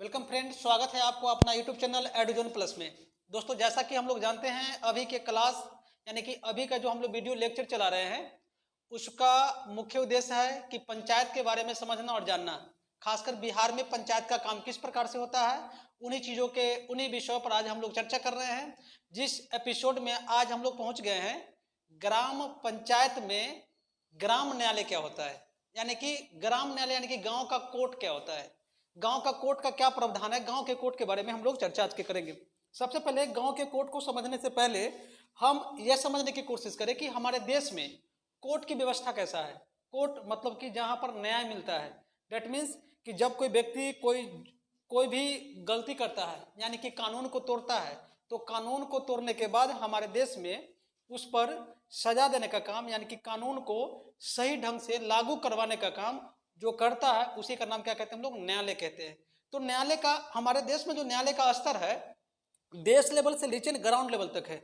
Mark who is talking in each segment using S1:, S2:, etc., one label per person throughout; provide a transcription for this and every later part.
S1: Welcome friend, स्वागत है आपको अपना यूट्यूब चैनल एडुजन प्लस में। दोस्तों, जैसा कि हम लोग जानते हैं, अभी के क्लास यानी कि अभी का जो हम लोग वीडियो लेक्चर चला रहे हैं, उसका मुख्य उद्देश्य है कि पंचायत के बारे में समझना और जानना। खासकर बिहार में पंचायत का काम किस प्रकार से होता है, उन्हीं विषयों पर आज हम लोग चर्चा कर रहे हैं। जिस एपिसोड में आज हम लोग पहुंच गए हैं, ग्राम पंचायत में ग्राम न्यायालय क्या होता है, यानी कि ग्राम न्यायालय यानी कि गांव का कोर्ट क्या होता है, गांव का कोर्ट का क्या प्रावधान है, गांव के कोर्ट के बारे में हम लोग चर्चा आज के करेंगे। सबसे पहले गांव के कोर्ट को समझने से पहले हम यह समझने की कोशिश करें कि हमारे देश में कोर्ट की व्यवस्था कैसा है। कोर्ट मतलब कि जहां पर न्याय मिलता है। डेट मीन्स कि जब कोई व्यक्ति कोई भी गलती करता है, यानी कि कानून को तोड़ता है, तो कानून को तोड़ने के बाद हमारे देश में उस पर सजा देने का काम, यानी कि कानून को सही ढंग से लागू करवाने का काम जो करता है, उसी का नाम क्या कहते हैं हम लोग, न्यायालय कहते हैं। तो न्यायालय का हमारे देश में जो न्यायालय का स्तर है, देश लेवल से नीचे ग्राउंड लेवल तक है,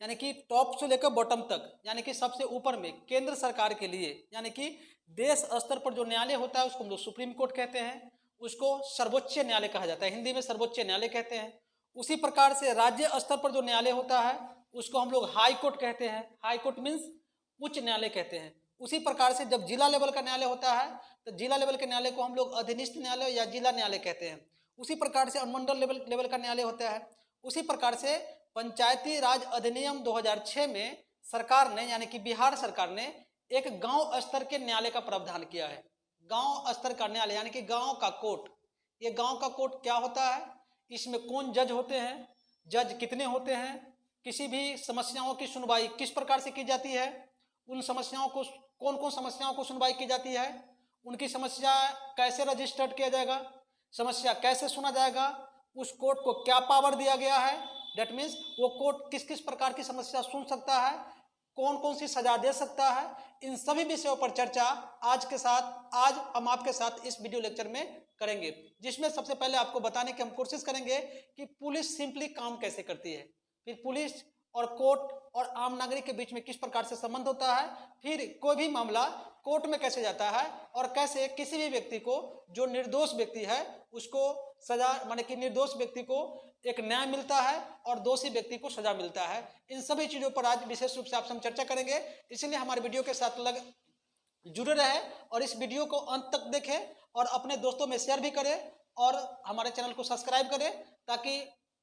S1: यानी कि टॉप से लेकर बॉटम तक, यानी कि सबसे ऊपर में केंद्र सरकार के लिए, यानी कि देश स्तर पर जो न्यायालय होता है उसको हम लोग सुप्रीम कोर्ट कहते हैं, उसको सर्वोच्च न्यायालय कहा जाता है, हिंदी में सर्वोच्च न्यायालय कहते हैं। उसी प्रकार से राज्य स्तर पर जो न्यायालय होता है उसको हम लोग हाई कोर्ट कहते हैं, हाई कोर्ट मीन्स उच्च न्यायालय कहते हैं। उसी प्रकार से जब जिला लेवल का न्यायालय होता है तो जिला लेवल के न्यायालय को हम लोग अधीनस्थ न्यायालय या जिला न्यायालय कहते हैं। उसी प्रकार से अनुमंडल लेवल का न्यायालय होता है। उसी प्रकार से पंचायती राज अधिनियम 2006 में सरकार ने, यानी कि बिहार सरकार ने एक गांव स्तर के न्यायालय का प्रावधान किया है। गांव स्तर का न्यायालय यानी कि गांव का कोर्ट। ये गांव का कोर्ट क्या होता है, इसमें कौन जज होते हैं, जज कितने होते हैं, किसी भी समस्याओं की सुनवाई किस प्रकार से की जाती है, उन समस्याओं को कौन कौन समस्याओं को सुनवाई की जाती है, उनकी समस्या कैसे रजिस्टर्ड किया जाएगा, समस्या कैसे सुना जाएगा, उस कोर्ट को क्या पावर दिया गया है, डेट मीन्स वो कोर्ट किस किस प्रकार की समस्या सुन सकता है, कौन कौन सी सजा दे सकता है, इन सभी विषयों पर चर्चा आज हम आपके साथ इस वीडियो लेक्चर में करेंगे। जिसमें सबसे पहले आपको बताने की हम कोशिश करेंगे कि पुलिस सिंपली काम कैसे करती है, फिर पुलिस और कोर्ट और आम नागरिक के बीच में किस प्रकार से संबंध होता है, फिर कोई भी मामला कोर्ट में कैसे जाता है, और कैसे किसी भी व्यक्ति को जो निर्दोष व्यक्ति है उसको सजा, माने कि निर्दोष व्यक्ति को एक न्याय मिलता है और दोषी व्यक्ति को सजा मिलता है। इन सभी चीजों पर आज विशेष रूप से आपसे हम चर्चा करेंगे, इसलिए हमारे वीडियो के साथ जुड़े रहे और इस वीडियो को अंत तक देखें और अपने दोस्तों में शेयर भी करें और हमारे चैनल को सब्सक्राइब करें, ताकि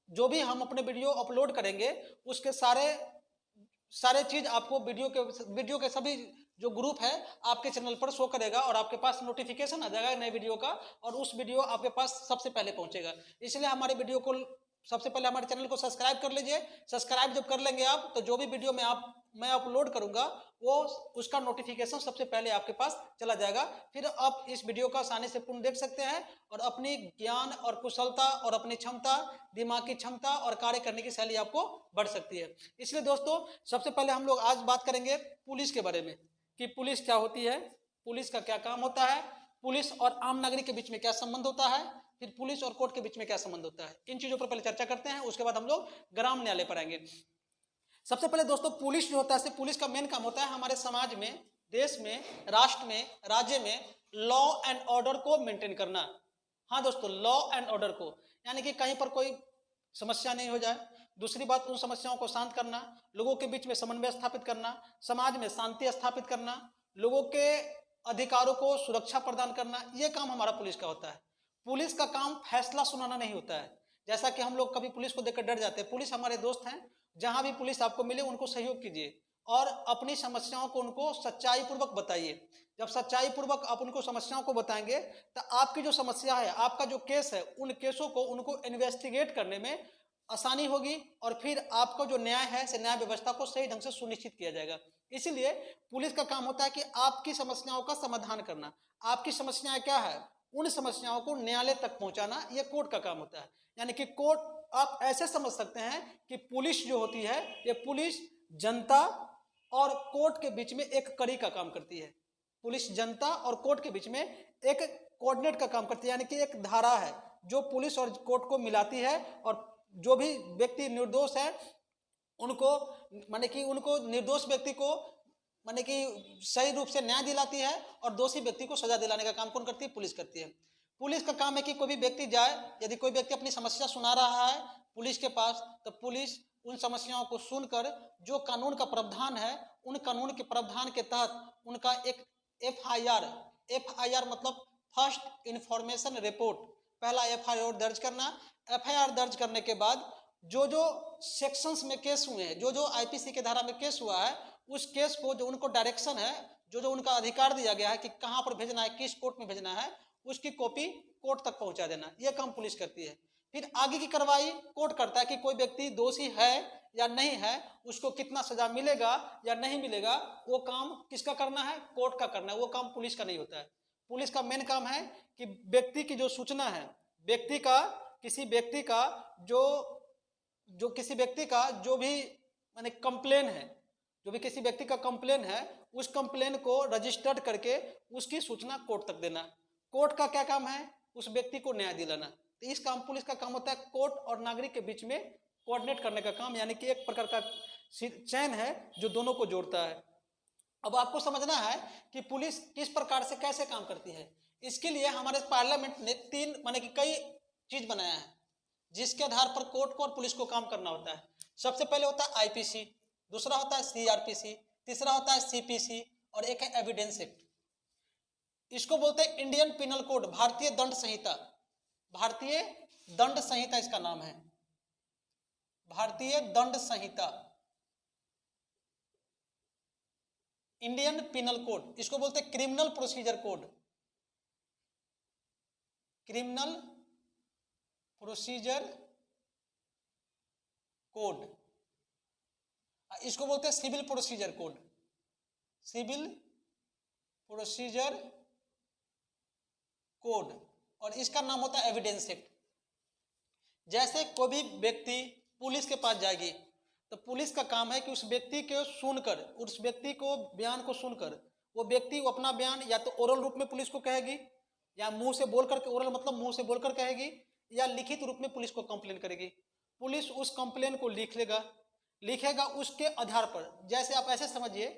S1: जो भी हम अपने वीडियो अपलोड करेंगे उसके सारे चीज आपको वीडियो के सभी जो ग्रुप है आपके चैनल पर शो करेगा और आपके पास नोटिफिकेशन आ जाएगा नए वीडियो का, और उस वीडियो आपके पास सबसे पहले पहुंचेगा। इसलिए हमारे वीडियो को सबसे पहले हमारे चैनल को सब्सक्राइब कर लीजिए। सब्सक्राइब जब कर लेंगे आप, तो जो भी वीडियो मैं अपलोड करूंगा वो उसका नोटिफिकेशन सबसे पहले आपके पास चला जाएगा। फिर आप इस वीडियो का आसानी से पूर्ण देख सकते हैं और अपनी ज्ञान और कुशलता और अपनी क्षमता, दिमाग की क्षमता और कार्य करने की शैली आपको बढ़ सकती है। इसलिए दोस्तों, सबसे पहले हम लोग आज बात करेंगे पुलिस के बारे में कि पुलिस क्या होती है, पुलिस का क्या काम होता है, पुलिस और आम नागरिक के बीच में क्या संबंध होता है, फिर पुलिस और कोर्ट के बीच में क्या संबंध होता है। इन चीजों पर पहले चर्चा करते हैं, उसके बाद हम लोग ग्राम न्यायालय पर आएंगे। सबसे पहले दोस्तों, पुलिस जो होता है, पुलिस का मेन काम होता है हमारे समाज में, देश में, राष्ट्र में, राज्य में लॉ एंड ऑर्डर को मेंटेन करना। हाँ दोस्तों, लॉ एंड ऑर्डर को, यानी कि कहीं पर कोई समस्या नहीं हो जाए। दूसरी बात, उन समस्याओं को शांत करना, लोगों के बीच में समन्वय स्थापित करना, समाज में शांति स्थापित करना, लोगों के अधिकारों को सुरक्षा प्रदान करना, यह काम हमारा पुलिस का होता है। पुलिस का काम फैसला सुनाना नहीं होता है, जैसा कि हम लोग कभी पुलिस को देखकर डर जाते हैं। पुलिस हमारे दोस्त हैं, जहां भी पुलिस आपको मिले उनको सहयोग कीजिए और अपनी समस्याओं को उनको सच्चाई पूर्वक बताइए। जब सच्चाई पूर्वक आप उनको समस्याओं को बताएंगे तो आपकी जो समस्या है, आपका जो केस है, उन केसों को उनको इन्वेस्टिगेट करने में आसानी होगी और फिर आपका जो न्याय है से न्याय व्यवस्था को सही ढंग से सुनिश्चित किया जाएगा। इसीलिए पुलिस का काम होता है कि आपकी समस्याओं का समाधान करना। आपकी समस्याएं क्या है, उन समस्याओं को न्यायालय तक पहुंचाना, यह कोर्ट का काम होता है। यानी कि कोर्ट, आप ऐसे समझ सकते हैं कि पुलिस जो होती है, ये पुलिस जनता और कोर्ट के बीच में एक कड़ी का काम करती है। पुलिस जनता और कोर्ट के बीच में एक कोऑर्डिनेट का काम करती है, यानी कि एक धारा है जो पुलिस और कोर्ट को मिलाती है, और जो भी व्यक्ति निर्दोष है उनको, माने कि उनको निर्दोष व्यक्ति को माने कि सही रूप से न्याय दिलाती है और दोषी व्यक्ति को सजा दिलाने का काम कौन करती है, पुलिस करती है। पुलिस का काम है कि कोई भी व्यक्ति जाए, यदि कोई व्यक्ति अपनी समस्या सुना रहा है पुलिस के पास, तो पुलिस उन समस्याओं को सुनकर जो कानून का प्रावधान है, उन कानून के प्रावधान के तहत उनका एक एफआईआर मतलब फर्स्ट इंफॉर्मेशन रिपोर्ट, पहला एफआईआर दर्ज करना। एफआईआर दर्ज करने के बाद जो जो सेक्शंस में केस हुए हैं, जो जो आईपीसी के धारा में केस हुआ है, उस केस को जो उनको डायरेक्शन है, जो जो उनका अधिकार दिया गया है कि कहाँ पर भेजना है, किस कोर्ट में भेजना है, उसकी कॉपी कोर्ट तक पहुंचा देना, यह काम पुलिस करती है। फिर आगे की कार्रवाई कोर्ट करता है कि कोई व्यक्ति दोषी है या नहीं है, उसको कितना सजा मिलेगा या नहीं मिलेगा, वो काम किसका करना है, कोर्ट का करना है, वो काम पुलिस का नहीं होता है। पुलिस का मेन काम है कि व्यक्ति की जो सूचना है, व्यक्ति का किसी व्यक्ति का किसी व्यक्ति का जो भी माने कंप्लेन है, जो भी किसी व्यक्ति का कंप्लेन है, उस कंप्लेन को रजिस्टर्ड करके उसकी सूचना कोर्ट तक देना। कोर्ट का क्या काम है, उस व्यक्ति को न्याय दिलाना। तो इस काम पुलिस का काम होता है कोर्ट और नागरिक के बीच में कोऑर्डिनेट करने का काम, यानी कि एक प्रकार का चैन है जो दोनों को जोड़ता है। अब आपको समझना है कि पुलिस किस प्रकार से कैसे काम करती है। इसके लिए हमारे पार्लियामेंट ने तीन माने कि कई चीज बनाया है जिसके आधार पर कोर्ट को और पुलिस को काम करना होता है। सबसे पहले होता है आईपीसी, दूसरा होता है सीआरपीसी, तीसरा होता है सीपीसी और एक है एविडेंस एक्ट। इसको बोलते हैं इंडियन पिनल कोड, भारतीय दंड संहिता। भारतीय दंड संहिता इसका नाम है, भारतीय दंड संहिता, इंडियन पिनल कोड। इसको बोलते हैं criminal procedure code, criminal procedure code. इसको बोलते हैं civil procedure code, civil procedure code. और इसका नाम होता है एविडेंस एक्ट। जैसे कोई भी व्यक्ति पुलिस के पास जाएगी तो पुलिस का काम है कि उस व्यक्ति को सुनकर, उस व्यक्ति को बयान को सुनकर, वो व्यक्ति अपना बयान या तो ओरल रूप में पुलिस को कहेगी, या मुंह से बोलकर, ओरल मतलब मुंह से बोलकर कहेगी, या लिखित रूप में पुलिस को कंप्लेन करेगी। पुलिस उस कंप्लेन को लिखेगा उसके आधार पर। जैसे आप ऐसे समझिए,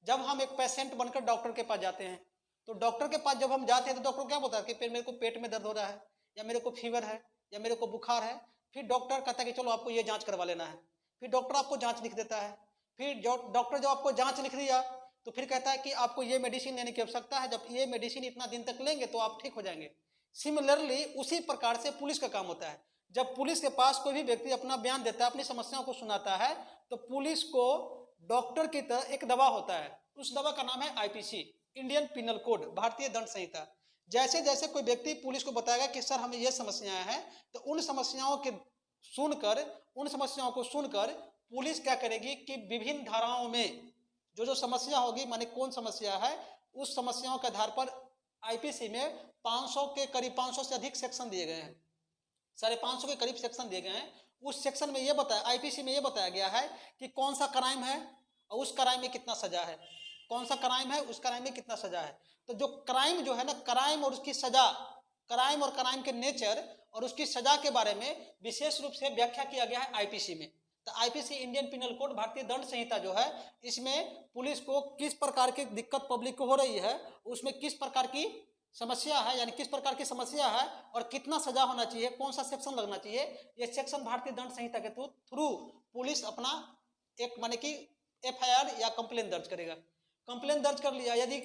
S1: जब हम एक पेशेंट बनकर डॉक्टर के पास जाते हैं, तो डॉक्टर के पास जब हम जाते हैं तो डॉक्टर क्या बोलता है कि मेरे को पेट में दर्द हो रहा है, या मेरे को फीवर है, या मेरे को बुखार है। फिर डॉक्टर कहता है कि चलो आपको ये जांच करवा लेना है। फिर डॉक्टर आपको जांच लिख देता है। फिर डॉक्टर जब आपको जांच लिख दिया तो फिर कहता है कि आपको ये मेडिसिन लेने की आवश्यकता है, जब ये मेडिसिन इतना दिन तक लेंगे तो आप ठीक हो जाएंगे। सिमिलरली उसी प्रकार से पुलिस का काम होता है। जब पुलिस के पास कोई भी व्यक्ति अपना बयान देता है, अपनी समस्याओं को सुनाता है, तो पुलिस को डॉक्टर की तरह एक दवा होता है, उस दवा का नाम है आईपीसी, इंडियन पिनल कोड, भारतीय दंड संहिता। जैसे जैसे कोई व्यक्ति पुलिस को बताएगा कि सर हमें ये समस्याएं हैं, तो उन समस्याओं को सुनकर पुलिस क्या करेगी कि विभिन्न धाराओं में जो समस्या होगी, माने कौन समस्या है, उस समस्याओं के आधार पर आईपीसी में 500 के करीब, 500 से अधिक सेक्शन दिए गए हैं, 550 के करीब सेक्शन दिए गए हैं। उस सेक्शन में ये बताया, आईपीसी में ये बताया गया है कि कौन सा क्राइम है और उस क्राइम में कितना सजा है, कौन सा क्राइम है, उस क्राइम में कितना सजा है। तो जो क्राइम जो है ना, क्राइम और उसकी सजा, क्राइम और क्राइम के नेचर और उसकी सजा के बारे में विशेष रूप से व्याख्या किया गया है आईपीसी में। तो आईपीसी, इंडियन पिनल कोड, भारतीय दंड संहिता जो है, इसमें पुलिस को किस प्रकार की दिक्कत पब्लिक को हो रही है, उसमें किस प्रकार की समस्या है, यानी किस प्रकार की समस्या है और कितना सजा होना चाहिए, कौन सा सेक्शन लगना चाहिए, ये सेक्शन भारतीय दंड संहिता के थ्रू पुलिस अपना एक माने कि एफआईआर या कंप्लेन दर्ज करेगा। कंप्लेन दर्ज कर लिया, यदि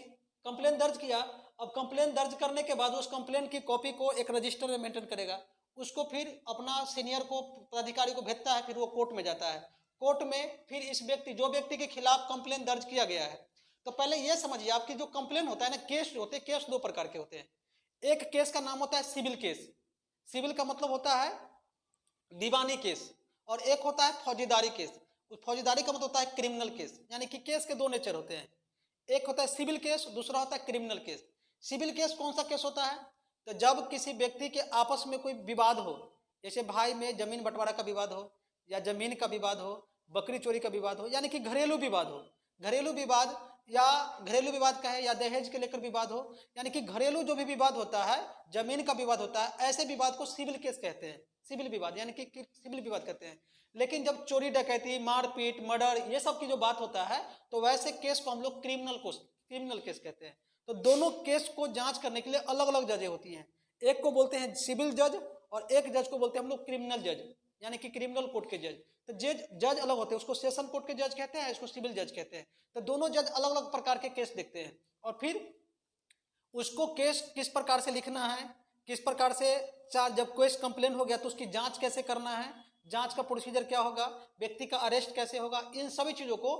S1: कंप्लेन दर्ज किया, अब कंप्लेन दर्ज करने के बाद उस कंप्लेन की कॉपी को एक रजिस्टर में मेंटेन करेगा, उसको फिर अपना सीनियर को, पदाधिकारी को भेजता है, फिर वो कोर्ट में जाता है। कोर्ट में फिर इस व्यक्ति, जो व्यक्ति के खिलाफ कंप्लेन दर्ज किया गया है, तो पहले ये समझिए आपकी जो कंप्लेन होता है ना, केस जो होते हैं, केस दो प्रकार के होते हैं। एक केस का नाम होता है सिविल केस, सिविल का मतलब होता है दीवानी केस, और एक होता है फौजीदारी केस। फौजीदारी का मतलब होता है क्रिमिनल केस, यानी कि केस के दो नेचर होते हैं, एक होता है सिविल केस, दूसरा होता है क्रिमिनल केस। सिविल केस कौन सा केस होता है, तो जब किसी व्यक्ति के आपस में कोई विवाद हो, जैसे भाई में जमीन बंटवारा का विवाद हो, या जमीन का विवाद हो, बकरी चोरी का विवाद हो, यानी कि घरेलू विवाद हो, घरेलू विवाद या घरेलू विवाद का है, या दहेज के लेकर विवाद हो, यानी कि घरेलू जो भी विवाद होता है, जमीन का विवाद होता है, ऐसे विवाद को सिविल केस कहते हैं, सिविल विवाद, यानी कि सिविल विवाद कहते हैं। लेकिन जब चोरी डकैती, मारपीट, मर्डर, ये सब की जो बात होता है, तो वैसे केस को हम लोग क्रिमिनल केस कहते हैं। तो दोनों केस को जांच करने के लिए अलग अलग जजें होती हैं। एक को बोलते हैं सिविल जज और एक जज को बोलते हैं हम लोग क्रिमिनल जज, यानी कि क्रिमिनल कोर्ट के जज। तो जज अलग होते हैं, उसको सेशन कोर्ट के जज कहते हैं, इसको सिविल जज कहते हैं। तो दोनों जज अलग अलग प्रकार के केस देखते हैं और फिर उसको केस किस प्रकार से लिखना है, किस प्रकार से जब केस कंप्लेन हो गया तो उसकी जांच कैसे करना है, जांच का प्रोसीजर क्या होगा, व्यक्ति का अरेस्ट कैसे होगा, इन सभी चीजों को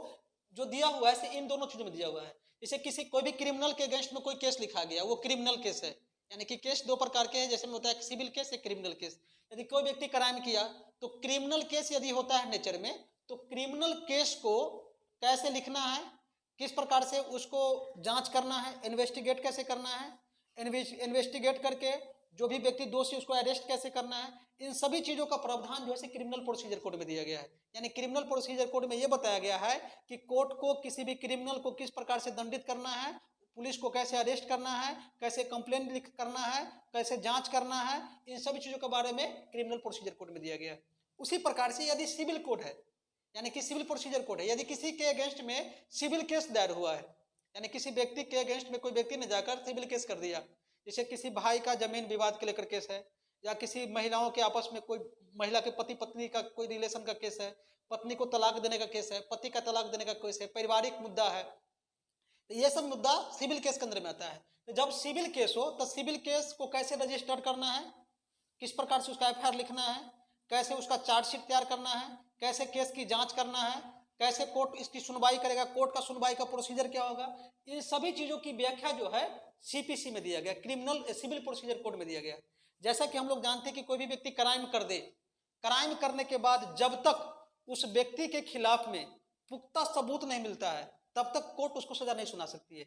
S1: जो दिया हुआ है इन दोनों चीजों में दिया हुआ है। जैसे किसी कोई भी क्रिमिनल के अगेंस्ट में कोई केस लिखा गया, वो क्रिमिनल केस है, यानी कि केस दो प्रकार के हैं, जैसे में होता है सिविल केस या क्रिमिनल केस। यदि कोई व्यक्ति क्राइम किया तो क्रिमिनल केस यदि होता है नेचर में, तो क्रिमिनल केस को कैसे लिखना है, किस प्रकार से उसको जांच करना है, इन्वेस्टिगेट कैसे करना है, इन्वेस्टिगेट करके जो भी व्यक्ति दोषी उसको अरेस्ट कैसे करना है, इन सभी चीजों का प्रावधान जो है क्रिमिनल प्रोसीजर कोड में दिया गया है। यानी क्रिमिनल प्रोसीजर कोड में यह बताया गया है कि कोर्ट को किसी भी क्रिमिनल को किस प्रकार से दंडित करना है, पुलिस को कैसे अरेस्ट करना है, कैसे कंप्लेंट लिख करना है, कैसे जांच करना है, इन सभी चीजों के बारे में क्रिमिनल प्रोसीजर कोड में दिया गया है। उसी प्रकार से यदि सिविल कोड है, यानी कि सिविल प्रोसीजर कोड है, यदि किसी के अगेंस्ट में सिविल केस दायर हुआ है, यानी किसी व्यक्ति के अगेंस्ट में कोई व्यक्ति ने जाकर सिविल केस कर दिया, जैसे किसी भाई का जमीन विवाद के लेकर केस है, या किसी महिलाओं के आपस में कोई महिला के पति पत्नी का कोई रिलेशन का केस है, पत्नी को तलाक देने का केस है, पति का तलाक देने का केस है, पारिवारिक मुद्दा है, तो ये सब मुद्दा सिविल केस के अंदर में आता है। तो जब सिविल केस हो तो सिविल केस को कैसे रजिस्टर करना है, किस प्रकार से उसका एफआईआर लिखना है, कैसे उसका चार्जशीट तैयार करना है, कैसे केस की जांच करना है, कैसे कोर्ट इसकी सुनवाई करेगा, कोर्ट का सुनवाई का प्रोसीजर क्या होगा, इन सभी चीजों की व्याख्या जो है सीपीसी में दिया गया, क्रिमिनल सिविल प्रोसीजर कोड में दिया गया। जैसा कि हम लोग जानते हैं कि कोई भी व्यक्ति क्राइम कर दे, क्राइम करने के बाद जब तक उस व्यक्ति के खिलाफ में पुख्ता सबूत नहीं मिलता है तब तक कोर्ट उसको सजा नहीं सुना सकती है।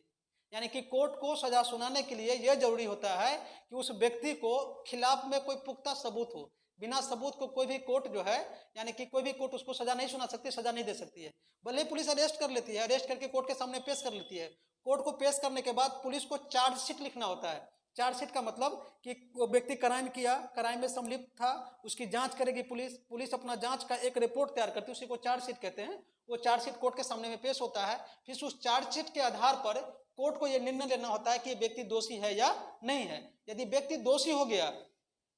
S1: यानी कि कोर्ट को सजा सुनाने के लिए यह जरूरी होता है कि उस व्यक्ति को खिलाफ में कोई पुख्ता सबूत हो। बिना सबूत को कोई भी कोर्ट जो है, यानी कि कोई भी कोर्ट उसको सजा नहीं सुना सकती, सजा नहीं दे सकती है। भले पुलिस अरेस्ट कर लेती है, अरेस्ट करके कोर्ट के सामने पेश कर लेती है, कोर्ट को पेश करने के बाद पुलिस को चार्जशीट लिखना होता है। चार्जशीट का मतलब कि वो व्यक्ति क्राइम किया, क्राइम में संलिप्त था, उसकी जांच करेगी पुलिस, पुलिस अपना जांच का एक रिपोर्ट तैयार करती है, उसी को चार्जशीट कहते हैं। वो चार्जशीट कोर्ट के सामने में पेश होता है, फिर उस चार्जशीट के आधार पर कोर्ट को यह निर्णय लेना होता है कि व्यक्ति दोषी है या नहीं है। यदि व्यक्ति दोषी हो गया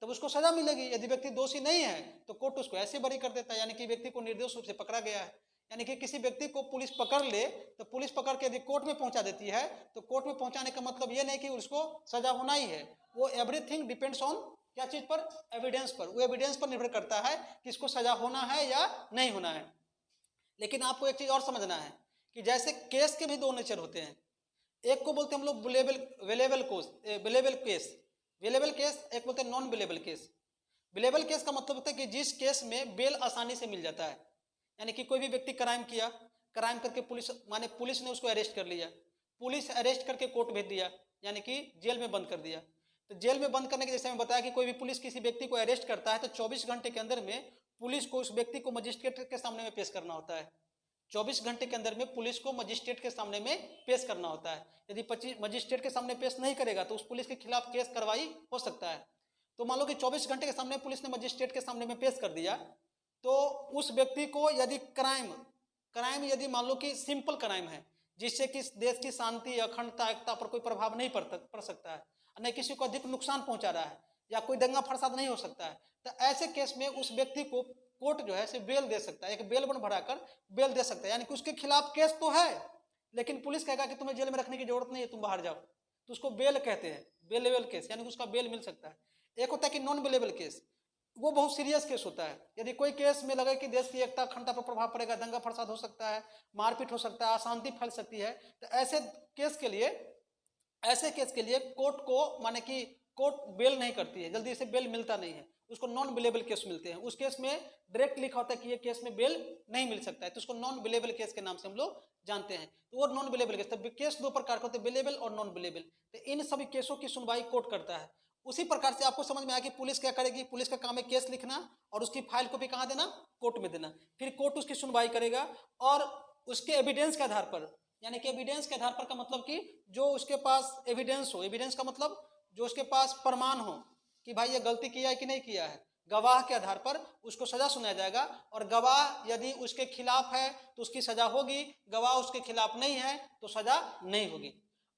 S1: तब उसको सजा मिलेगी, यदि व्यक्ति दोषी नहीं है तो कोर्ट उसको ऐसे बरी कर देता है, यानी कि व्यक्ति को निर्दोष रूप से पकड़ा गया है। यानी कि किसी व्यक्ति को पुलिस पकड़ ले तो पुलिस पकड़ के यदि कोर्ट में पहुंचा देती है तो कोर्ट में पहुंचाने का मतलब ये नहीं कि उसको सजा होना ही है। वो एवरीथिंग डिपेंड्स ऑन क्या चीज पर, एविडेंस पर। वो एविडेंस पर निर्भर करता है कि इसको सजा होना है या नहीं होना है। लेकिन आपको एक चीज और समझना है कि जैसे केस के भी दो नेचर होते हैं, एक को बोलते हैं हम लोग वेलेबल केस, वेलेबल केस, एक बोलते हैं नॉन वेलेबल केस। वेलेबल केस का मतलब होता है कि जिस केस में बेल आसानी से मिल जाता है, यानी कि कोई भी व्यक्ति क्राइम किया, क्राइम करके पुलिस ने उसको अरेस्ट कर लिया, पुलिस अरेस्ट करके कोर्ट भेज दिया, यानी कि जेल में बंद कर दिया। तो जेल में बंद करने के जैसे मैं बताया कि कोई भी पुलिस किसी व्यक्ति को अरेस्ट करता है तो 24 घंटे के अंदर में पुलिस को उस व्यक्ति को मजिस्ट्रेट के सामने में पेश करना होता है। 24 घंटे के अंदर में पुलिस को मजिस्ट्रेट के सामने में पेश करना होता है। यदि मजिस्ट्रेट के सामने पेश नहीं करेगा तो उस पुलिस के खिलाफ केस कार्रवाई हो सकता है। तो मान लो कि 24 घंटे के सामने पुलिस ने मजिस्ट्रेट के सामने में पेश कर दिया, तो उस व्यक्ति को यदि क्राइम यदि मान लो कि सिंपल क्राइम है जिससे कि देश की शांति, अखंडता, एकता पर कोई प्रभाव नहीं पड़ सकता है, न किसी को अधिक नुकसान पहुंचा रहा है, या कोई दंगा फसाद नहीं हो सकता है, तो ऐसे केस में उस व्यक्ति को कोर्ट जो है बेल दे सकता है, एक बेल बॉन्ड भराकर बेल दे सकता है। यानी कि उसके खिलाफ केस तो है लेकिन पुलिस कहेगा कि तुम्हें जेल में रखने की जरूरत नहीं है, तुम बाहर जाओ, तो उसको बेल कहते हैं, बेलेबल केस, यानी कि उसका बेल मिल सकता है। एक होता है कि नॉन बेलेबल केस, वो बहुत सीरियस केस होता है। यदि कोई केस में लगे कि देश की एकता, अखंडता पर प्रभाव पड़ेगा, दंगा फसाद हो सकता है, मारपीट हो सकता है, अशांति फैल सकती है, तो ऐसे केस के लिए कोर्ट को माने कि कोर्ट बेल नहीं करती है, जल्दी से बेल मिलता नहीं है, उसको नॉन बेलेबल केस मिलते हैं। उस केस में डायरेक्ट लिखा होता है कि ये केस में बेल नहीं मिल सकता है, तो उसको नॉन बेलेबल केस के नाम से हम लोग जानते हैं। तो वो नॉन बेलेबल केस, तब केस दो प्रकार के होते हैं, बेलेबल और नॉन बेलेबल। तो इन सभी केसों की सुनवाई कोर्ट करता है। उसी प्रकार से आपको समझ में आया कि पुलिस क्या करेगी, पुलिस का काम है केस लिखना और उसकी फाइल कॉपी कहाँ देना, कोर्ट में देना। फिर कोर्ट उसकी सुनवाई करेगा और उसके एविडेंस के आधार पर, यानी कि एविडेंस के आधार पर का मतलब कि जो उसके पास एविडेंस हो, एविडेंस का मतलब जो उसके पास प्रमाण हो कि भाई ये गलती किया है कि नहीं किया है, गवाह के आधार पर उसको सजा सुनाया जाएगा। और गवाह यदि उसके खिलाफ है तो उसकी सजा होगी, गवाह उसके खिलाफ नहीं है तो सजा नहीं होगी।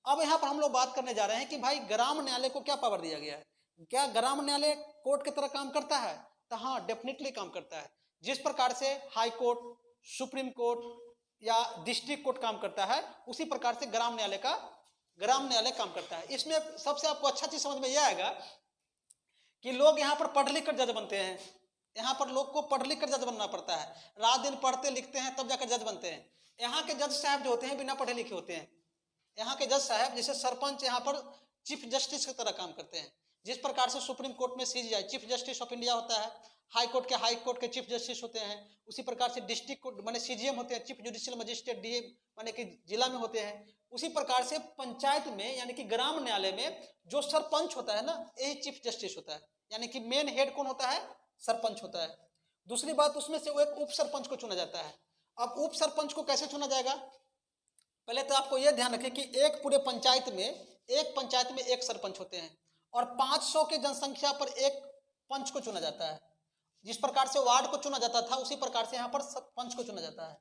S1: अब यहाँ पर हम लोग बात करने जा रहे हैं कि भाई ग्राम न्यायालय को क्या पावर दिया गया है। क्या ग्राम न्यायालय कोर्ट की तरह काम करता है? तो हाँ, डेफिनेटली काम करता है। जिस प्रकार से हाई कोर्ट, सुप्रीम कोर्ट या डिस्ट्रिक्ट कोर्ट काम करता है, उसी प्रकार से ग्राम न्यायालय काम करता है। इसमें सबसे आपको अच्छा चीज समझ में यह आएगा कि लोग यहाँ पर पढ़ लिख कर जज बनते हैं। यहाँ पर लोग को पढ़ लिख कर जज बनना पड़ता है, रात दिन पढ़ते लिखते हैं तब जाकर जज बनते हैं। यहाँ के जज साहब जो होते हैं बिना पढ़े लिखे होते हैं। यहाँ के जज साहब जैसे सरपंच यहाँ पर चीफ जस्टिस की तरह काम करते हैं। जिस प्रकार से सुप्रीम कोर्ट में CGI chief justice of India होता है, हाई कोर्ट के चीफ जस्टिस होते हैं, उसी प्रकार से डिस्ट्रिक्ट कोर्ट माने सीजीएम होते हैं, चीफ जुडिशियल मजिस्ट्रेट, डीएम माने कि जिला में होते हैं। उसी प्रकार से पंचायत में यानी कि ग्राम न्यायालय में जो सरपंच होता है ना, यही चीफ जस्टिस होता है। यानी कि मेन हेड कौन होता है? सरपंच होता है। दूसरी बात, उसमें से वो एक उप सरपंच को चुना जाता है। अब उप सरपंच को कैसे चुना जाएगा? पहले तो आपको यह ध्यान रखें कि एक पूरे पंचायत में एक सरपंच होते हैं और 500 की जनसंख्या पर एक पंच को चुना जाता है। जिस प्रकार से वार्ड को चुना जाता था, उसी प्रकार से यहाँ पर पंच को चुना जाता है।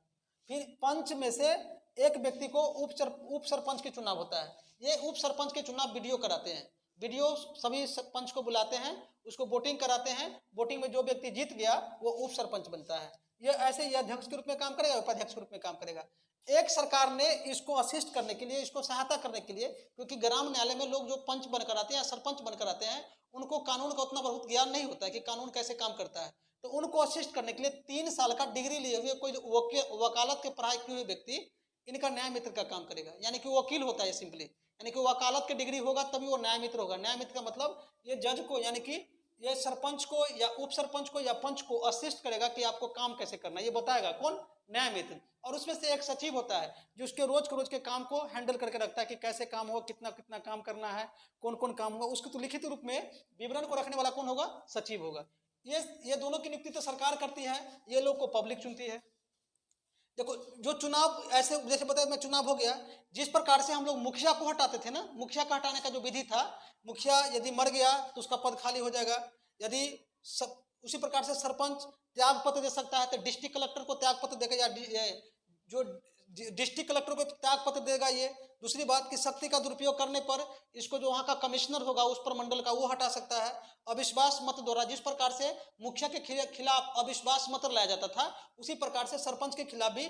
S1: फिर पंच में से एक व्यक्ति को उप सरपंच के चुनाव होता है। ये उप सरपंच के चुनाव बीडीओ कराते हैं। बीडीओ सभी पंच को बुलाते हैं, उसको वोटिंग कराते हैं। वोटिंग में जो व्यक्ति जीत गया वो उप सरपंच बनता है। ये ऐसे ही अध्यक्ष के रूप में काम करेगा, उपाध्यक्ष के रूप में काम करेगा। एक सरकार ने इसको असिस्ट करने के लिए, इसको सहायता करने के लिए, क्योंकि ग्राम न्यायालय में लोग जो पंच बनकर आते हैं या सरपंच बनकर आते हैं, उनको कानून का उतना बहुत ज्ञान नहीं होता है कि कानून कैसे काम करता है। तो उनको असिस्ट करने के लिए 3 साल का डिग्री लिए हुए कोई वकालत के पढ़ाई किए हुए व्यक्ति इनका न्याय मित्र का काम करेगा। यानी कि वकील होता है सिंपली, यानी कि वकालत की डिग्री होगा तभी वो न्याय मित्र होगा। न्याय मित्र का मतलब ये जज को, यानी कि ये सरपंच को या उप सरपंच को या पंच को असिस्ट करेगा कि आपको काम कैसे करना है, ये बताएगा कौन? न्याय मित्र। और उसमें से एक सचिव होता है जो उसके रोज के काम को हैंडल करके रखता है कि कैसे काम हो, कितना कितना काम करना है, कौन कौन काम होगा, उसको तो लिखित रूप में विवरण को रखने वाला कौन होगा? सचिव होगा। ये दोनों की नियुक्ति तो सरकार करती है, ये लोग को पब्लिक चुनती है। देखो, जो चुनाव ऐसे जैसे बताया मैं, चुनाव हो गया, जिस प्रकार से हम लोग मुखिया को हटाते थे ना, मुखिया का हटाने का जो विधि था, मुखिया यदि मर गया तो उसका पद खाली हो जाएगा। यदि उसी प्रकार से सरपंच त्याग पत्र दे सकता है तो डिस्ट्रिक्ट कलेक्टर को त्याग पत्र देगा, या जो डिस्ट्रिक्ट कलेक्टर को त्याग पत्र देगा। ये दूसरी बात कि शक्ति का दुरुपयोग करने पर इसको जो वहाँ का कमिश्नर होगा उस प्रमंडल का, वो हटा सकता है। अविश्वास मत द्वारा, जिस प्रकार से मुखिया के खिलाफ अविश्वास मत लाया जाता था, उसी प्रकार से सरपंच के खिलाफ भी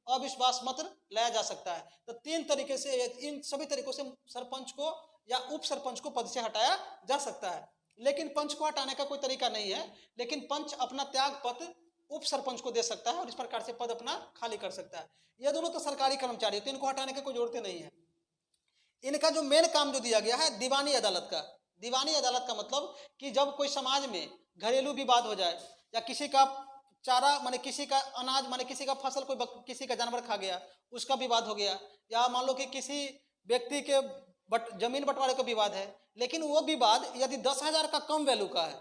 S1: अविश्वास मत लाया जा सकता है। तो 3 तरीके से, इन सभी तरीकों से सरपंच को या उप सरपंच को पद से हटाया जा सकता है। लेकिन पंच को हटाने का कोई तरीका नहीं है, लेकिन पंच अपना त्याग पत्र उप सरपंच को दे सकता है और इस प्रकार से पद अपना खाली कर सकता है। ये दोनों तो सरकारी कर्मचारी है, तो इनको हटाने की कोई जरूरत नहीं है। इनका जो मेन काम जो दिया गया है दीवानी अदालत का। दीवानी अदालत का मतलब कि जब कोई समाज में घरेलू विवाद हो जाए, या किसी का चारा माने किसी का अनाज माने किसी का फसल कोई किसी का जानवर खा गया, उसका विवाद हो गया, या मान लो कि किसी व्यक्ति के जमीन बंटवारे का विवाद है, लेकिन वो विवाद यदि 10,000 का कम वैल्यू का है,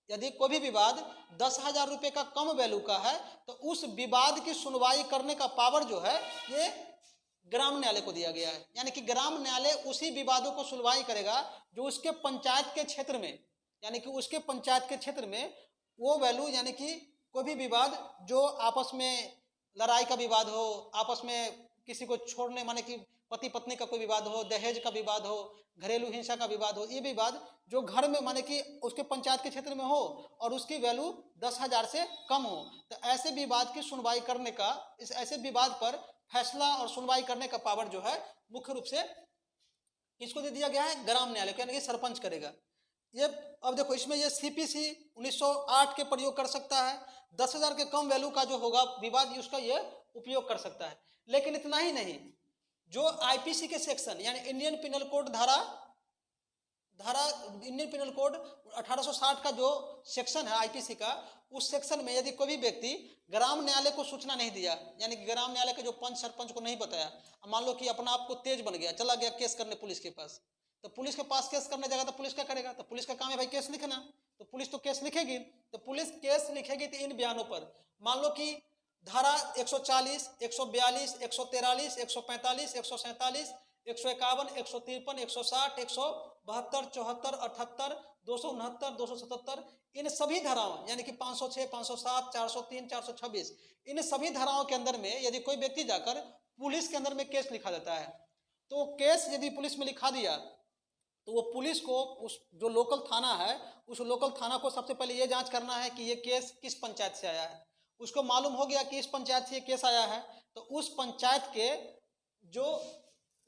S1: यदि कोई भी विवाद 10,000 रुपये का कम वैल्यू का है, तो उस विवाद की सुनवाई करने का पावर जो है ये ग्राम न्यायालय को दिया गया है। यानी कि ग्राम न्यायालय उसी विवादों को सुनवाई करेगा जो उसके पंचायत के क्षेत्र में, यानी कि उसके पंचायत के क्षेत्र में वो वैल्यू, यानी कि कोई भी विवाद जो आपस में लड़ाई का विवाद हो, आपस में किसी को छोड़ने माने कि पति पत्नी का कोई विवाद हो, दहेज का विवाद हो, घरेलू हिंसा का विवाद हो, ये विवाद जो घर में माने कि उसके पंचायत के क्षेत्र में हो और उसकी वैल्यू 10,000 से कम हो, तो ऐसे विवाद की सुनवाई करने का, इस ऐसे विवाद पर फैसला और सुनवाई करने का पावर जो है मुख्य रूप से किसको दे दिया गया है? ग्राम न्यायालय को, यानी कि सरपंच करेगा ये। अब देखो, इसमें ये सीपीसी 1908 के प्रयोग कर सकता है। 10,000 के कम वैल्यू का जो होगा विवाद, उसका ये उपयोग कर सकता है। लेकिन इतना ही नहीं, जो आईपीसी के सेक्शन यानी Indian penal code Indian penal code 1860 का जो सेक्शन है आईपीसी का, उस सेक्शन में यदि कोई भी व्यक्ति ग्राम न्यायालय को सूचना नहीं दिया, यानी कि ग्राम न्यायालय के जो पंच सरपंच को नहीं बताया, मान लो कि अपना आप को तेज बन गया, चला गया केस करने पुलिस के पास, तो पुलिस के पास केस करने जाएगा तो पुलिस क्या करेगा? तो पुलिस का काम है भाई केस लिखना, तो पुलिस तो केस लिखेगी। तो पुलिस केस लिखेगी तो इन बयानों पर, मान लो कि धारा 140, 142, 143, 145, 147, 151, 153, 160, 172, 74, 78, 269, 277, इन सभी धाराओं यानी कि 506, 507, 403, 426, इन सभी धाराओं के अंदर में यदि कोई व्यक्ति जाकर पुलिस के अंदर में केस लिखा देता है, तो केस यदि पुलिस में लिखा दिया तो वो पुलिस को उस जो लोकल थाना है, उस लोकल थाना को सबसे पहले ये जांच करना है कि ये केस किस पंचायत से आया है। उसको मालूम हो गया कि इस पंचायत से ये केस आया है, तो उस पंचायत के जो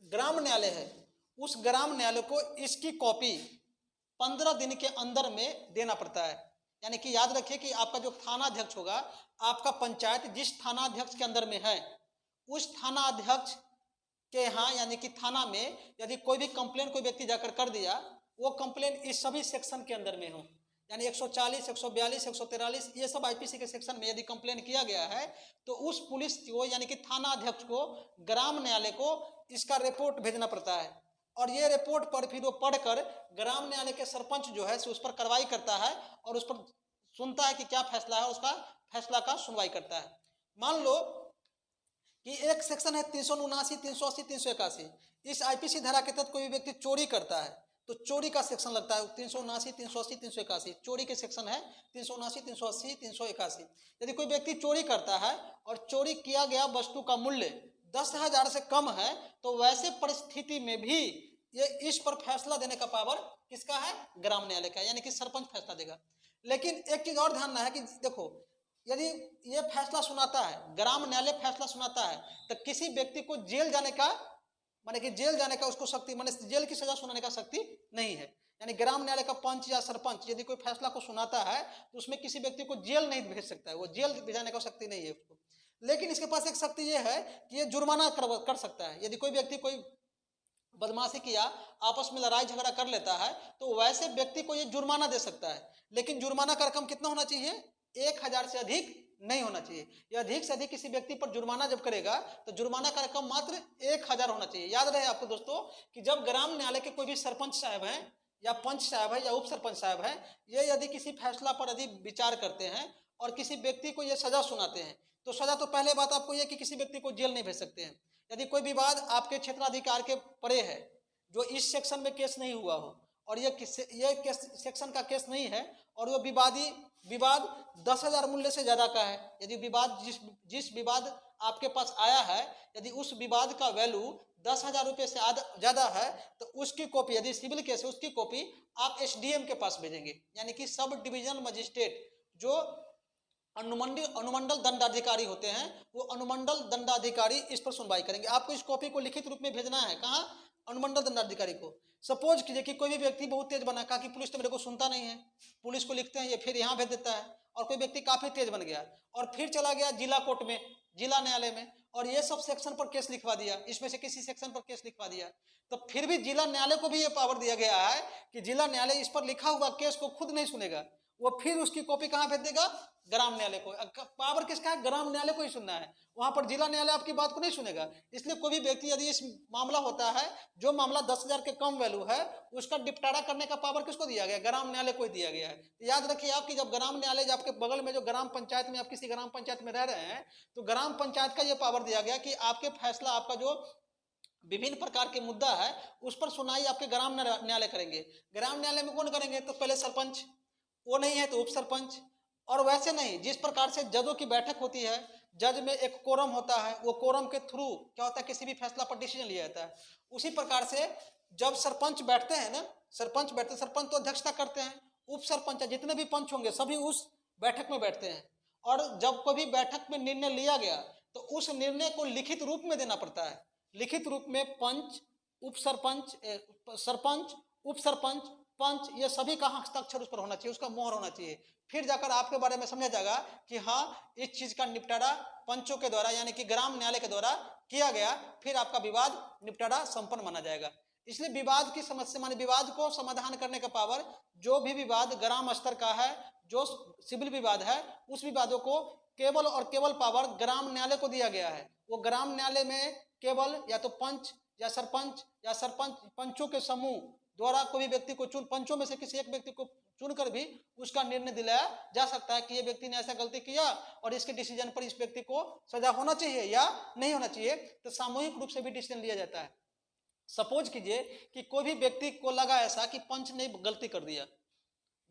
S1: ग्राम न्यायालय है, उस ग्राम न्यायालय को इसकी कॉपी 15 दिन के अंदर में देना पड़ता है। यानी कि याद रखिए कि आपका जो थाना अध्यक्ष होगा, आपका पंचायत जिस थाना अध्यक्ष के अंदर में है, उस थाना अध्यक्ष के यहाँ यानी कि थाना में यदि कोई भी कंप्लेन कोई व्यक्ति जाकर कर दिया, वो कंप्लेन इस सभी सेक्शन के अंदर में हो, यानी 140, 142, 143 ये सब आईपीसी के सेक्शन में यदि कंप्लेन किया गया है, तो उस पुलिस को यानी कि थाना अध्यक्ष को ग्राम न्यायालय को इसका रिपोर्ट भेजना पड़ता है। और ये रिपोर्ट पर फिर वो पढ़कर ग्राम न्यायालय के सरपंच जो है उस पर कार्रवाई करता है और उस पर सुनता है कि क्या फैसला है, उसका फैसला का सुनवाई करता है। मान लो कि एक सेक्शन है 379, 380, 381, इस आईपीसी धारा के तहत कोई भी व्यक्ति चोरी करता है तो चोरी का सेक्शन लगता है 379, 380, 381। चोरी के सेक्शन है 379, 380, 381। यदि कोई व्यक्ति चोरी करता है और चोरी किया गया वस्तु का मूल्य 10,000 से कम है, तो वैसे परिस्थिति में भी ये इस पर फैसला देने का पावर किसका है? ग्राम न्यायालय का, यानी कि सरपंच फैसला देगा। लेकिन एक चीज और ध्यान है कि देखो, यदि ये फैसला सुनाता है, ग्राम न्यायालय फैसला सुनाता है, तो किसी व्यक्ति को जेल जाने का माने कि जेल जाने का उसको शक्ति माने जेल की सजा सुनाने का शक्ति नहीं है। यानी ग्राम न्यायालय का पंच या सरपंच यदि कोई फैसला को सुनाता है तो उसमें किसी व्यक्ति को जेल नहीं भेज सकता है, वो जेल भेजाने का शक्ति नहीं है उसको। लेकिन इसके पास एक शक्ति ये है कि ये जुर्माना कर सकता है। यदि कोई व्यक्ति कोई बदमाशी किया, आपस में लड़ाई झगड़ा कर लेता है, तो वैसे व्यक्ति को ये जुर्माना दे सकता है। लेकिन जुर्माना का रकम कितना होना चाहिए? 1,000 से अधिक नहीं होना चाहिए। या अधिक से अधिक किसी व्यक्ति पर जुर्माना जब करेगा तो जुर्माना का रकम मात्र 1,000 होना चाहिए। याद रहे आपको दोस्तों कि जब ग्राम न्यायालय के कोई भी सरपंच साहब हैं या पंच साहब है या उप सरपंच साहब है, ये यदि किसी फैसला पर यदि विचार करते हैं और किसी व्यक्ति को ये सजा सुनाते हैं, तो सजा तो पहले बात आपको यह कि किसी व्यक्ति को जेल नहीं भेज सकते हैं। यदि कोई विवाद आपके क्षेत्राधिकार के परे है, जो इस सेक्शन में केस नहीं हुआ हो और ये केस सेक्शन का केस नहीं है और वो विवाद 10,000 मूल्य से ज्यादा का है, यदि विवाद जिस विवाद आपके पास आया है, यदि उस विवाद का वैल्यू 10,000 रुपये से ज्यादा है, तो उसकी कॉपी, यदि सिविल केस है उसकी कॉपी आप एसडीएम के पास भेजेंगे, यानी कि सब डिवीजन मजिस्ट्रेट जो अनुमंडल दंडाधिकारी होते हैं, वो अनुमंडल दंडाधिकारी इस पर सुनवाई करेंगे। आपको इस कॉपी को लिखित रूप में भेजना है, कहाँ? अनुमंडल दंडाधिकारी को। सपोज कीजिए कि कोई भी व्यक्ति बहुत तेज बना, कहा कि पुलिस तो मेरे को सुनता नहीं है, पुलिस को लिखते हैं, ये फिर यहाँ भेज देता है। और कोई व्यक्ति काफी तेज बन गया और फिर चला गया जिला कोर्ट में, जिला न्यायालय में, और ये सब सेक्शन पर केस लिखवा दिया, इसमें से किसी सेक्शन पर केस लिखवा दिया, तो फिर भी जिला न्यायालय को भी ये पावर दिया गया है कि जिला न्यायालय इस पर लिखा हुआ केस को खुद नहीं सुनेगा, वो फिर उसकी कॉपी कहाँ भेज देगा? ग्राम न्यायालय को। पावर किसका है? ग्राम न्यायालय को ही सुनना है, वहां पर जिला न्यायालय आपकी बात को नहीं सुनेगा। इसलिए कोई भी व्यक्ति यदि इस मामला होता है, जो मामला 10,000 के कम वैल्यू है, उसका निपटारा करने का पावर किसको दिया गया? ग्राम न्यायालय को ही दिया गया है। तो याद रखिए आपकी जब ग्राम न्यायालय आपके बगल में जो ग्राम पंचायत में आप किसी ग्राम पंचायत में रह रहे हैं, तो ग्राम पंचायत का यह पावर दिया गया कि आपके फैसला, आपका जो विभिन्न प्रकार के मुद्दा है उस पर सुनाई आपके ग्राम न्यायालय करेंगे। ग्राम न्यायालय में कौन करेंगे? तो पहले सरपंच, वो नहीं है तो उप सरपंच। और वैसे नहीं, जिस प्रकार से जजों की बैठक होती है, जज में एक कोरम होता है, वो कोरम के थ्रू क्या होता है? किसी भी फैसला पर डिसीजन लिया जाता है। उसी प्रकार से जब सरपंच बैठते हैं ना, सरपंच तो अध्यक्षता करते हैं, उप सरपंच जितने भी पंच होंगे सभी उस बैठक में बैठते हैं। और जब कोई भी बैठक में निर्णय लिया गया तो उस निर्णय को लिखित रूप में देना पड़ता है। लिखित रूप में पंच, उप सरपंच, सरपंच, उप सरपंच, पंच, ये सभी का हस्ताक्षर उस पर होना चाहिए, उसका मोहर होना चाहिए। फिर जाकर आपके बारे में समझा जाएगा कि हाँ, इस चीज का निपटारा पंचों के द्वारा यानी कि ग्राम न्यायालय के द्वारा किया गया, फिर आपका विवाद निपटारा संपन्न माना जाएगा। इसलिए विवाद की समस्या माने विवाद को समाधान करने का पावर, जो भी विवाद ग्राम स्तर का है, जो सिविल विवाद है, उस विवादों को केवल और केवल पावर ग्राम न्यायालय को दिया गया है। वो ग्राम न्यायालय में केवल या तो पंच या सरपंच पंचों के समूह द्वारा कोई भी व्यक्ति को पंचों में से किसी एक व्यक्ति को चुनकर भी उसका निर्णय दिलाया जा सकता है कि ये व्यक्ति ने ऐसा गलती किया और इसके डिसीजन पर इस व्यक्ति को सजा होना चाहिए या नहीं होना चाहिए, तो सामूहिक रूप से भी डिसीजन लिया जाता है। सपोज कीजिए कि कोई भी व्यक्ति को लगा ऐसा कि पंच ने गलती कर दिया,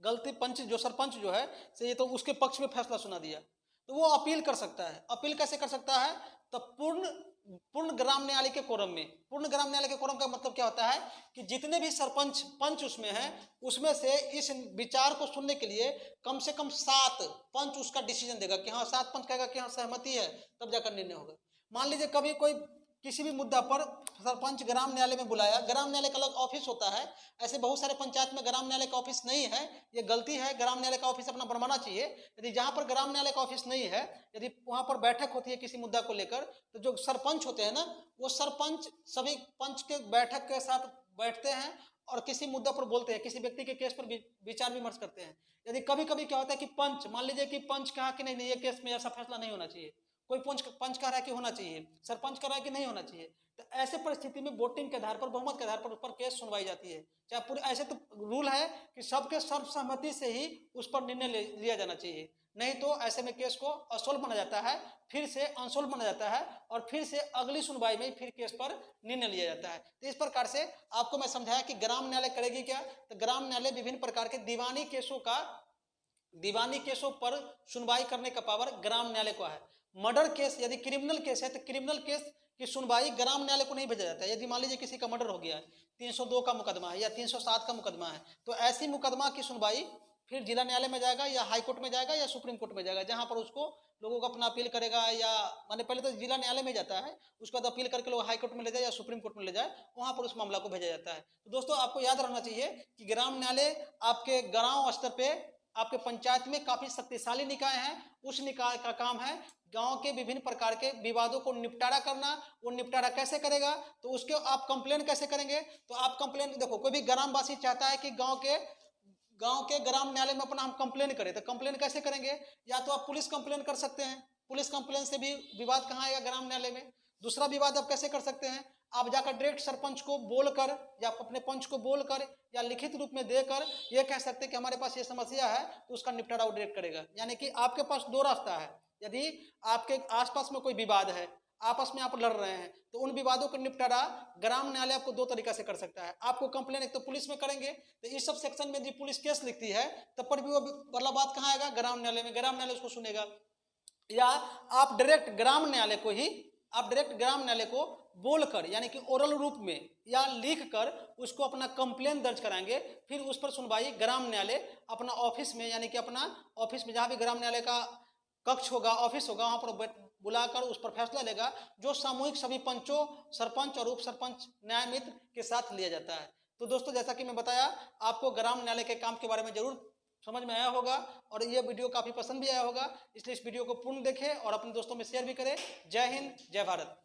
S1: गलती पंच जो सरपंच जो है से ये तो उसके पक्ष में फैसला सुना दिया, तो वो अपील कर सकता है। अपील कैसे कर सकता है? तो पूर्ण पूर्ण ग्राम न्यायालय के कोरम में। पूर्ण ग्राम न्यायालय के कोरम का मतलब क्या होता है कि जितने भी सरपंच पंच उसमें हैं, उसमें से इस विचार को सुनने के लिए कम से कम 7 पंच उसका डिसीजन देगा कि हाँ, 7 पंच कहेगा कि हाँ सहमति है, तब जाकर निर्णय होगा। मान लीजिए कभी कोई किसी भी मुद्दा पर सरपंच ग्राम न्यायालय में बुलाया, ग्राम न्यायालय का अलग ऑफिस होता है, ऐसे बहुत सारे पंचायत में ग्राम न्यायालय का ऑफिस नहीं है, ये गलती है। ग्राम न्यायालय का ऑफिस अपना बनवाना चाहिए। यदि जहाँ पर ग्राम न्यायालय का ऑफिस नहीं है, यदि वहाँ पर बैठक होती है किसी मुद्दा को लेकर, तो जो सरपंच होते हैं ना, वो सरपंच सभी पंच के बैठक के साथ बैठते हैं और किसी मुद्दा पर बोलते हैं, किसी व्यक्ति के केस पर विचार विमर्श करते हैं। यदि कभी कभी क्या होता है कि पंच, मान लीजिए कि पंच कहा कि नहीं, ये केस में ऐसा फैसला नहीं होना चाहिए, कोई पंच कह रहा है कि होना चाहिए, सरपंच कह रहा है कि नहीं होना चाहिए, तो ऐसे परिस्थिति में वोटिंग के आधार पर, बहुमत के आधार पर उस पर केस सुनवाई जाती है। चाहे पूरे, ऐसे तो रूल है कि सबके सर्वसम्मति से ही उस पर निर्णय लिया जाना चाहिए, नहीं तो ऐसे में केस को असोल्व माना जाता है, फिर से अनसोल्व माना जाता है और फिर से अगली सुनवाई में फिर केस पर निर्णय लिया जाता है। तो इस प्रकार से आपको मैं समझाया कि ग्राम न्यायालय करेगी क्या। तो ग्राम न्यायालय विभिन्न प्रकार के दीवानी केसों पर सुनवाई करने का पावर ग्राम न्यायालय को है। मर्डर केस, यदि क्रिमिनल केस है, तो क्रिमिनल केस की सुनवाई ग्राम न्यायालय को नहीं भेजा जाता है। यदि मान लीजिए किसी का मर्डर हो गया है, 302 का मुकदमा है या 307 का मुकदमा है, तो ऐसी मुकदमा की सुनवाई फिर जिला न्यायालय में जाएगा या हाई कोर्ट में जाएगा या सुप्रीम कोर्ट में जाएगा, जहां पर उसको लोगों को अपना अपील करेगा, या माने पहले तो जिला न्यायालय में जाता है, उसके बाद अपील करके लोग हाई कोर्ट में ले जाए या सुप्रीम कोर्ट में ले जाए, वहां पर उस मामला को भेजा जाता है। तो दोस्तों आपको याद रखना चाहिए कि ग्राम न्यायालय आपके गांव स्तर पे, आपके पंचायत में काफी शक्तिशाली निकाय है। उस निकाय का काम है गांव के विभिन्न प्रकार के विवादों को निपटारा करना। वो निपटारा कैसे करेगा, तो उसके आप कंप्लेन कैसे करेंगे, तो आप कंप्लेन, देखो कोई भी ग्रामवासी चाहता है कि गांव के ग्राम न्यायालय में अपना हम कंप्लेन करें, तो कंप्लेन कैसे करेंगे, या तो आप पुलिस कंप्लेन कर सकते हैं, पुलिस कंप्लेन से भी विवाद कहाँ आएगा, ग्राम न्यायालय में। दूसरा विवाद आप कैसे कर सकते हैं, आप जाकर डायरेक्ट सरपंच को बोलकर या अपने पंच को बोलकर या लिखित रूप में देकर ये कह सकते हैं कि हमारे पास ये समस्या है, तो उसका निपटारा वो डायरेक्ट करेगा। यानी कि आपके पास 2 रास्ता है। यदि आपके आसपास में कोई विवाद है, आपस में आप लड़ रहे हैं, तो उन विवादों का निपटारा ग्राम न्यायालय आपको 2 तरीका से कर सकता है। आपको कंप्लेन एक तो पुलिस में करेंगे, तो इस सब सेक्शन में यदि पुलिस केस लिखती है, तब पर भी वो वाला बात कहाँ आएगा, ग्राम न्यायालय में, ग्राम न्यायालय उसको सुनेगा। या आप डायरेक्ट ग्राम न्यायालय को बोलकर, यानी कि ओरल रूप में या लिख कर उसको अपना कंप्लेन दर्ज कराएंगे, फिर उस पर सुनवाई ग्राम न्यायालय अपना ऑफिस में, यानी कि अपना ऑफिस में जहाँ भी ग्राम न्यायालय का कक्ष होगा, ऑफिस होगा, वहाँ पर बुलाकर उस पर फैसला लेगा, जो सामूहिक सभी पंचों, सरपंच और उप सरपंच न्याय मित्र के साथ लिया जाता है। तो दोस्तों जैसा कि मैं बताया, आपको ग्राम न्यायालय के काम के बारे में जरूर समझ में आया होगा और ये वीडियो काफ़ी पसंद भी आया होगा, इसलिए इस वीडियो को पूर्ण देखें और अपने दोस्तों में शेयर भी करें। जय हिंद, जय भारत।